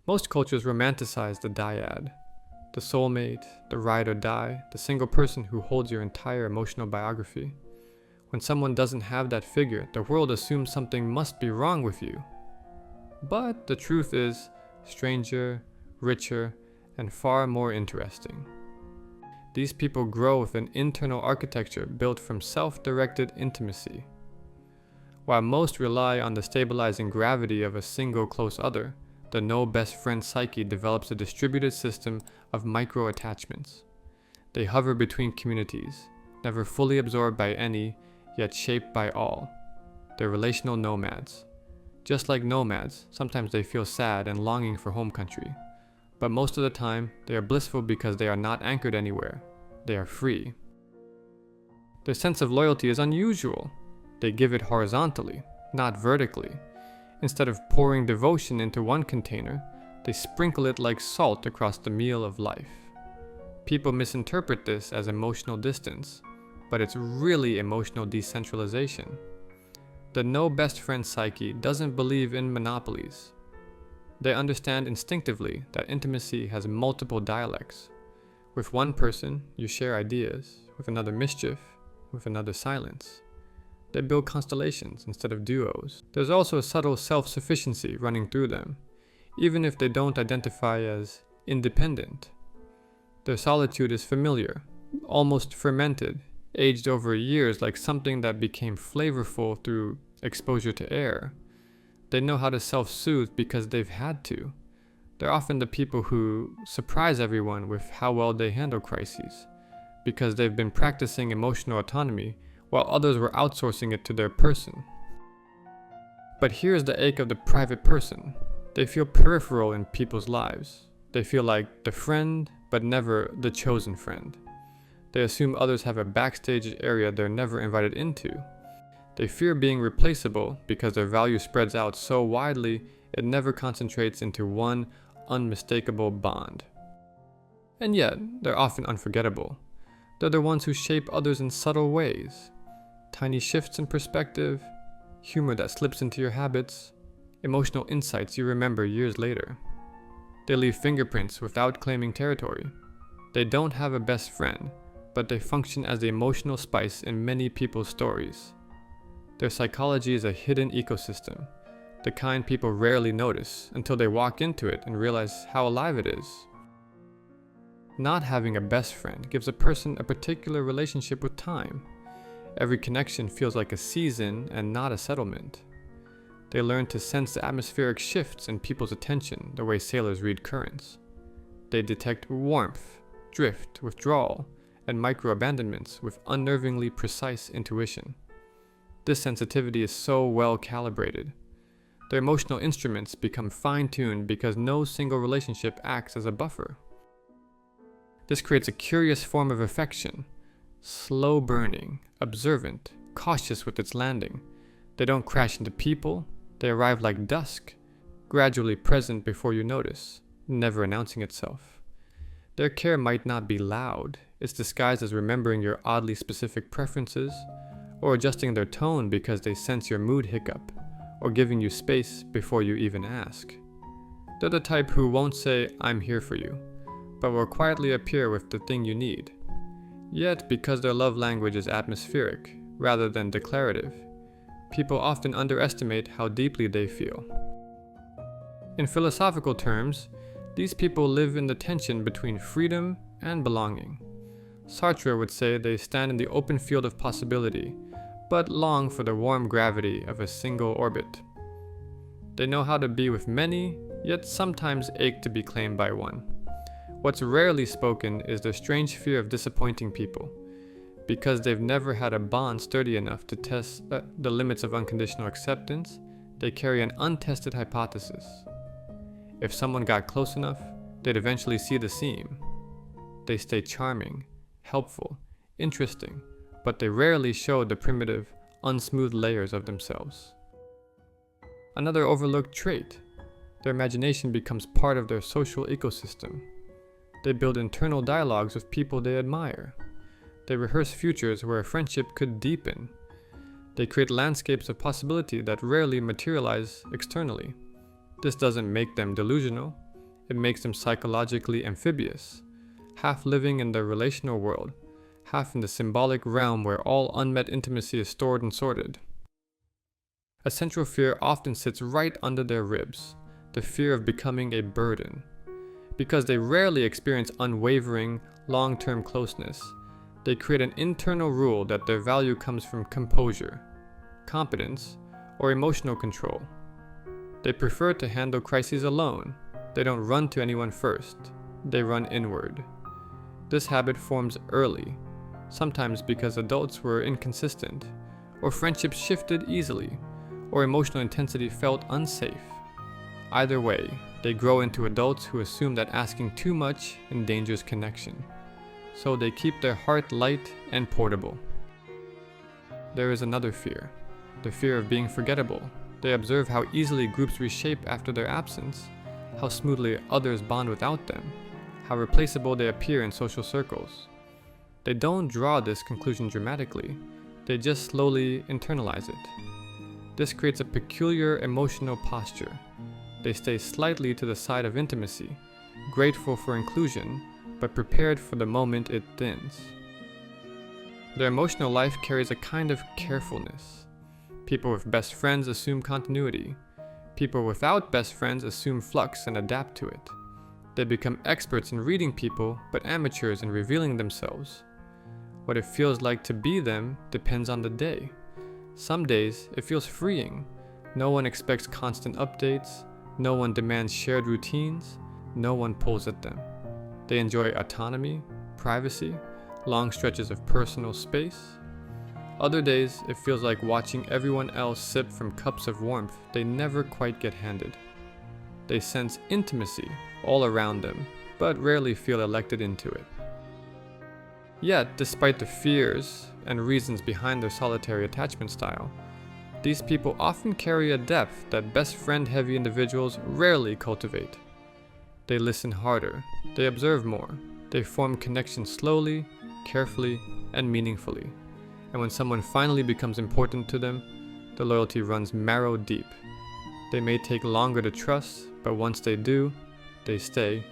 Most cultures romanticize the dyad, the soulmate, the ride or die, the single person who holds your entire emotional biography. When someone doesn't have that figure, the world assumes something must be wrong with you. But the truth is stranger, richer, and far more interesting. These people grow with an internal architecture built from self-directed intimacy. While most rely on the stabilizing gravity of a single close other, the no best friend psyche develops a distributed system of micro-attachments. They hover between communities, never fully absorbed by any, yet shaped by all. They're relational nomads. Just like nomads, sometimes they feel sad and longing for home country. But most of the time, they are blissful because they are not anchored anywhere. They are free. Their sense of loyalty is unusual. They give it horizontally, not vertically. Instead of pouring devotion into one container, they sprinkle it like salt across the meal of life. People misinterpret this as emotional distance, but it's really emotional decentralization. The no best friend psyche doesn't believe in monopolies. They understand instinctively that intimacy has multiple dialects. With one person, you share ideas, with another mischief, with another silence. They build constellations instead of duos. There's also a subtle self-sufficiency running through them, even if they don't identify as independent. Their solitude is familiar, almost fermented, aged over years like something that became flavorful through exposure to air. They know how to self-soothe because they've had to. They're often the people who surprise everyone with how well they handle crises, because they've been practicing emotional autonomy while others were outsourcing it to their person. But here's the ache of the private person. They feel peripheral in people's lives. They feel like the friend, but never the chosen friend. They assume others have a backstage area they're never invited into. They fear being replaceable because their value spreads out so widely it never concentrates into one unmistakable bond. And yet, they're often unforgettable. They're the ones who shape others in subtle ways. Tiny shifts in perspective, humor that slips into your habits, emotional insights you remember years later. They leave fingerprints without claiming territory. They don't have a best friend, but they function as the emotional spice in many people's stories. Their psychology is a hidden ecosystem, the kind people rarely notice until they walk into it and realize how alive it is. Not having a best friend gives a person a particular relationship with time. Every connection feels like a season and not a settlement. They learn to sense the atmospheric shifts in people's attention the way sailors read currents. They detect warmth, drift, withdrawal, and micro-abandonments with unnervingly precise intuition. This sensitivity is so well calibrated. Their emotional instruments become fine-tuned because no single relationship acts as a buffer. This creates a curious form of affection, slow burning, observant, cautious with its landing. They don't crash into people, they arrive like dusk, gradually present before you notice, never announcing itself. Their care might not be loud, it's disguised as remembering your oddly specific preferences, or adjusting their tone because they sense your mood hiccup, or giving you space before you even ask. They're the type who won't say, "I'm here for you," but will quietly appear with the thing you need. Yet, because their love language is atmospheric, rather than declarative, people often underestimate how deeply they feel. In philosophical terms, these people live in the tension between freedom and belonging. Sartre would say they stand in the open field of possibility, but long for the warm gravity of a single orbit. They know how to be with many, yet sometimes ache to be claimed by one. What's rarely spoken is their strange fear of disappointing people. Because they've never had a bond sturdy enough to test the limits of unconditional acceptance, they carry an untested hypothesis. If someone got close enough, they'd eventually see the seam. They stay charming, helpful, interesting, but they rarely show the primitive, unsmooth layers of themselves. Another overlooked trait, their imagination becomes part of their social ecosystem. They build internal dialogues with people they admire. They rehearse futures where a friendship could deepen. They create landscapes of possibility that rarely materialize externally. This doesn't make them delusional. It makes them psychologically amphibious, half living in the relational world, half in the symbolic realm where all unmet intimacy is stored and sorted. A central fear often sits right under their ribs, the fear of becoming a burden. Because they rarely experience unwavering, long-term closeness, they create an internal rule that their value comes from composure, competence, or emotional control. They prefer to handle crises alone. They don't run to anyone first. They run inward. This habit forms early, sometimes because adults were inconsistent, or friendships shifted easily, or emotional intensity felt unsafe. Either way, they grow into adults who assume that asking too much endangers connection, so they keep their heart light and portable. There is another fear, the fear of being forgettable. They observe how easily groups reshape after their absence, how smoothly others bond without them, how replaceable they appear in social circles. They don't draw this conclusion dramatically, they just slowly internalize it. This creates a peculiar emotional posture. They stay slightly to the side of intimacy, grateful for inclusion, but prepared for the moment it thins. Their emotional life carries a kind of carefulness. People with best friends assume continuity. People without best friends assume flux and adapt to it. They become experts in reading people, but amateurs in revealing themselves. What it feels like to be them depends on the day. Some days, it feels freeing. No one expects constant updates. No one demands shared routines. No one pulls at them. They enjoy autonomy, privacy, long stretches of personal space. Other days, it feels like watching everyone else sip from cups of warmth they never quite get handed. They sense intimacy all around them, but rarely feel elected into it. Yet, despite the fears and reasons behind their solitary attachment style, these people often carry a depth that best friend-heavy individuals rarely cultivate. They listen harder, they observe more, they form connections slowly, carefully, and meaningfully. And when someone finally becomes important to them, the loyalty runs marrow deep. They may take longer to trust, but once they do, they stay